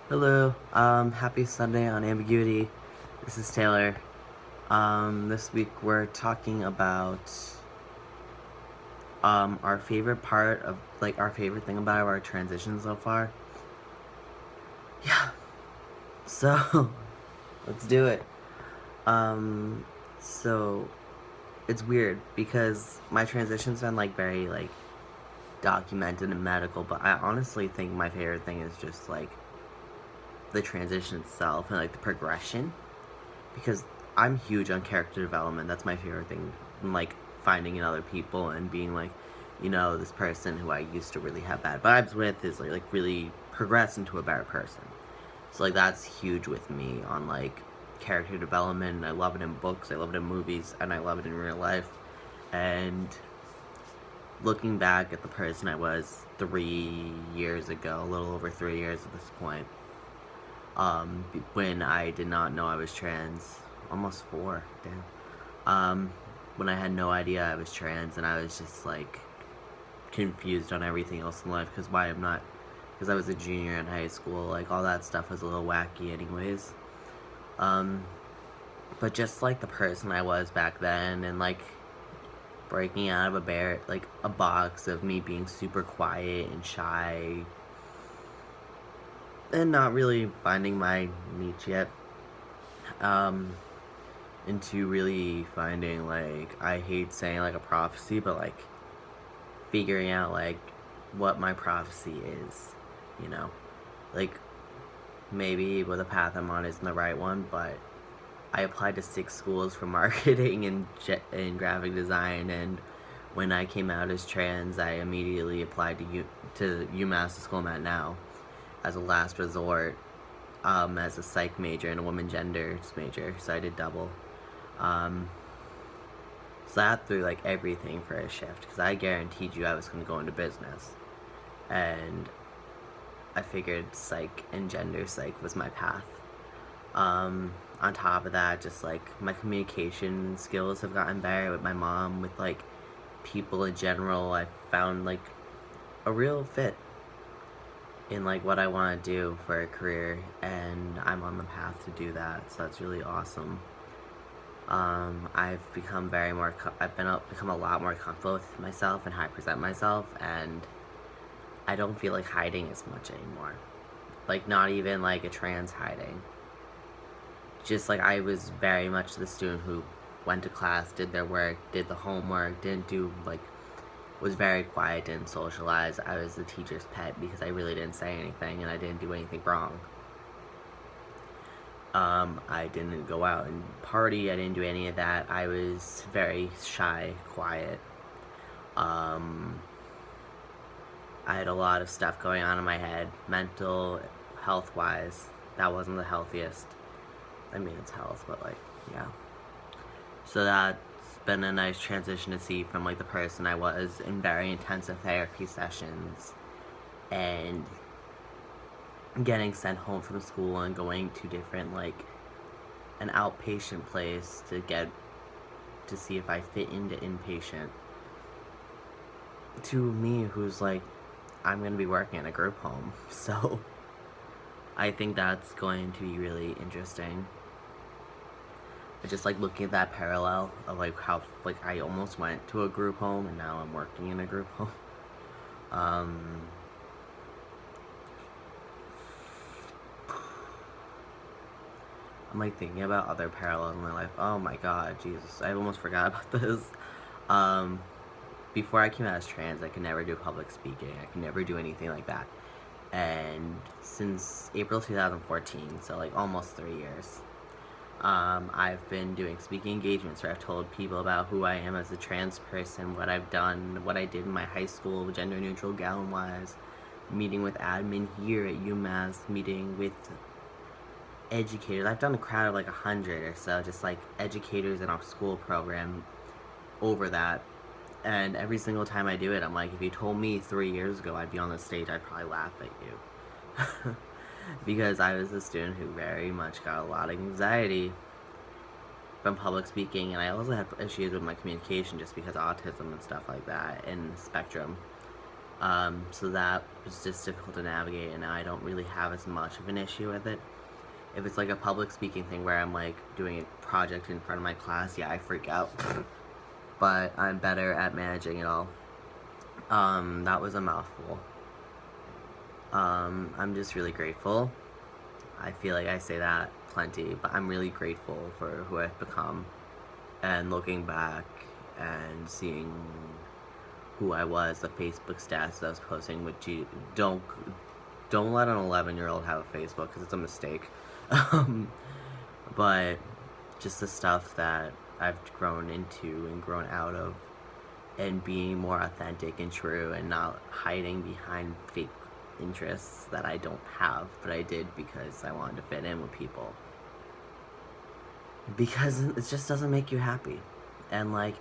Hello, happy Sunday on Ambiguity. This is Taylor. This week we're talking about, our favorite part of, our favorite thing about our transition so far. Yeah, so, let's do it. Um, so, it's weird because my transition's been, very, documented and medical, but I honestly think my favorite thing is just, the transition itself and, the progression. Because I'm huge on character development. That's my favorite thing. And, finding in other people and being this person who I used to really have bad vibes with is really progress into a better person. So that's huge with me on character development. I love it in books, I love it in movies, and I love it in real life. And looking back at the person I was 3 years ago, a little over 3 years at this point, when I did not know I was trans, almost 4, damn. When I had no idea I was trans and I was just confused on everything else in life because because I was a junior in high school, all that stuff was a little wacky anyways. But just the person I was back then and breaking out of a box of me being super quiet and shy and not really finding my niche yet. Into really finding I hate saying a prophecy, but figuring out what my prophecy is, you know, like maybe what the path I'm on isn't the right one, but I applied to 6 schools for marketing and graphic design, and when I came out as trans, I immediately applied to UMass, the school I'm at now, as a last resort, as a psych major and a women genders major, so I did double. So I had through everything for a shift because I guaranteed you I was going to go into business, and I figured psych and gender psych was my path. On top of that, just my communication skills have gotten better with my mom, with people in general. I found a real fit in what I want to do for a career, and I'm on the path to do that. So that's really awesome. I've become become a lot more comfortable with myself and how I present myself, and I don't feel like hiding as much anymore. Not even a trans hiding. Just I was very much the student who went to class, did their work, did the homework, didn't do was very quiet, didn't socialize. I was the teacher's pet because I really didn't say anything and I didn't do anything wrong. I didn't go out and party, I didn't do any of that. I was very shy, quiet. I had a lot of stuff going on in my head, mental, health-wise. That wasn't the healthiest. I mean, it's health, but yeah. So that's been a nice transition to see from the person I was in very intensive therapy sessions and getting sent home from school and going to different an outpatient place to see if I fit into inpatient, to me who's I'm gonna be working in a group home. So I think that's going to be really interesting. Just looking at that parallel of how I almost went to a group home and now I'm working in a group home. I'm thinking about other parallels in my life. Oh my god, Jesus, I almost forgot about this. Before I came out as trans, I could never do public speaking. I could never do anything like that. And since April 2014, so almost 3 years, I've been doing speaking engagements where I've told people about who I am as a trans person, what I've done, what I did in my high school, gender neutral gown wise, meeting with admin here at UMass, meeting with educators. I've done a crowd of 100 or so, just educators in our school program over that. And every single time I do it, I'm if you told me 3 years ago I'd be on the stage, I'd probably laugh at you. Because I was a student who very much got a lot of anxiety from public speaking, and I also had issues with my communication just because of autism and stuff like that, and spectrum. So that was just difficult to navigate, and I don't really have as much of an issue with it. If it's like a public speaking thing where I'm like doing a project in front of my class, yeah, I freak out. But I'm better at managing it all. That was a mouthful. I'm just really grateful. I feel like I say that plenty, but I'm really grateful for who I've become. And looking back and seeing who I was, the Facebook stats that I was posting, which you don't let an 11-year-old have a Facebook because it's a mistake. But just the stuff that I've grown into and grown out of, and being more authentic and true and not hiding behind fake interests that I don't have, but I did because I wanted to fit in with people. Because it just doesn't make you happy. And like,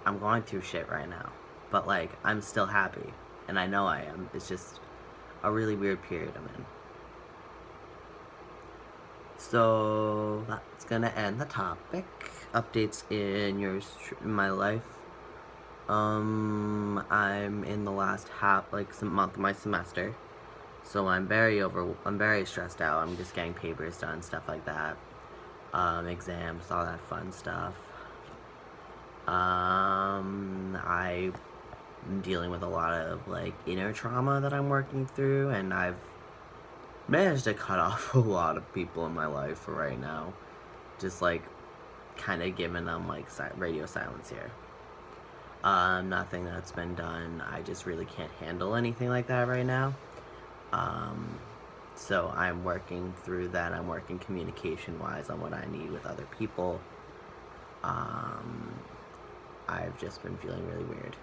I'm going through shit right now, but like, I'm still happy. And I know I am. It's just a really weird period I'm in. So that's gonna end the topic. Updates in my life. I'm in the last month of my semester, so I'm very stressed out. I'm just getting papers done, stuff like that, exams, all that fun stuff. I'm dealing with a lot of like inner trauma that I'm working through, and I've managed to cut off a lot of people in my life for right now, just like kind of giving them like radio silence here. Nothing that's been done. I just really can't handle anything like that right now. So I'm working through that. I'm working communication-wise on what I need with other people. I've just been feeling really weird.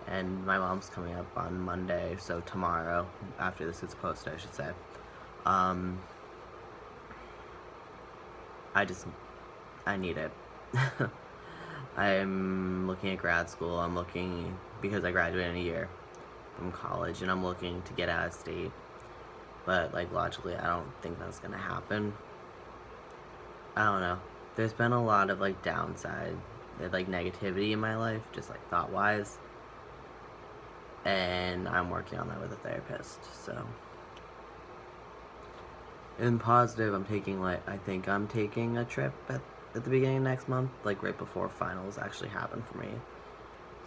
And my mom's coming up on Monday, so tomorrow, after this gets posted, I should say. I need it. I'm looking at grad school. I'm looking, because I graduated in a year from college, and I'm looking to get out of state. But, like, logically, I don't think that's gonna happen. I don't know. There's been a lot of, like, downside, like, negativity in my life, just, like, thought-wise. And I'm working on that with a therapist, so. In positive, I think I'm taking a trip at the beginning of next month, like right before finals actually happen for me.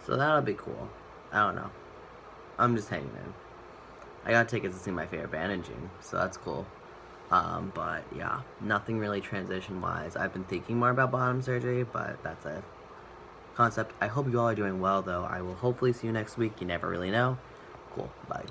So that'll be cool. I don't know. I'm just hanging in. I got tickets to see my favorite band in June, so that's cool. But yeah, nothing really transition-wise. I've been thinking more about bottom surgery, but that's a concept. I hope you all are doing well, though. I will hopefully see you next week. You never really know. Cool. Bye.